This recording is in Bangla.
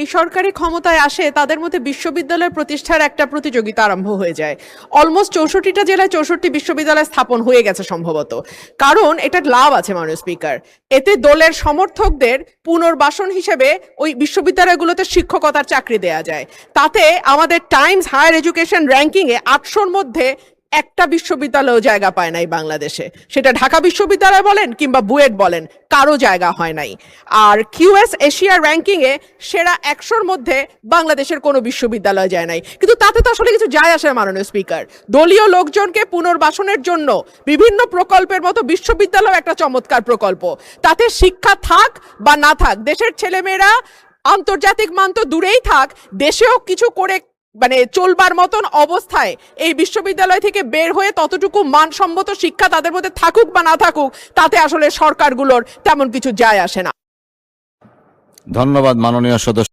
যেই সরকারি ক্ষমতায় আসে তাদের মধ্যে বিশ্ববিদ্যালয় প্রতিষ্ঠার একটা প্রতিযোগিতা আরম্ভ হয়ে যায়। অলমোস্ট 64টা জেলায় 64টি বিশ্ববিদ্যালয় স্থাপন হয়ে গেছে সম্ভবত। কারণ এটার লাভ আছে মাননীয় স্পিকার, এতে দলের সমর্থকদের পুনর্বাসন হিসেবে ওই বিশ্ববিদ্যালয়গুলোতে শিক্ষকতার চাকরি দেয়া যায়। তাতে আমাদের টাইমস হায়ার এডুকেশন র্যাঙ্কিংয়ে 800-র মধ্যে একটা বিশ্ববিদ্যালয় জায়গা পায় নাই বাংলাদেশে, সেটা ঢাকা বিশ্ববিদ্যালয় বলেন কিংবা বুয়েট বলেন, কারো জায়গা হয় নাই। আর কিউএস এশিয়া র্যাঙ্কিং এ সেরা 100-র মধ্যে বাংলাদেশের কোনো বিশ্ববিদ্যালয় যায় নাই। কিন্তু তাতে তো আসলে কিছু যায় আসে মাননীয় স্পিকার। দলীয় লোকজনকে পুনর্বাসনের জন্য বিভিন্ন প্রকল্পের মতো বিশ্ববিদ্যালয় একটা চমৎকার প্রকল্প, তাতে শিক্ষা থাক বা না থাক, দেশের ছেলেমেয়েরা আন্তর্জাতিক মান তো দূরেই থাক, দেশেও কিছু করে মানে চলবার মতন অবস্থায় এই বিশ্ববিদ্যালয় থেকে বের হয়ে ততটুকু মানসম্মত শিক্ষা তাদের মধ্যে থাকুক বা না থাকুক, তাতে আসলে সরকারগুলোর তেমন কিছু যায় আসে না। ধন্যবাদ মাননীয় সদস্য।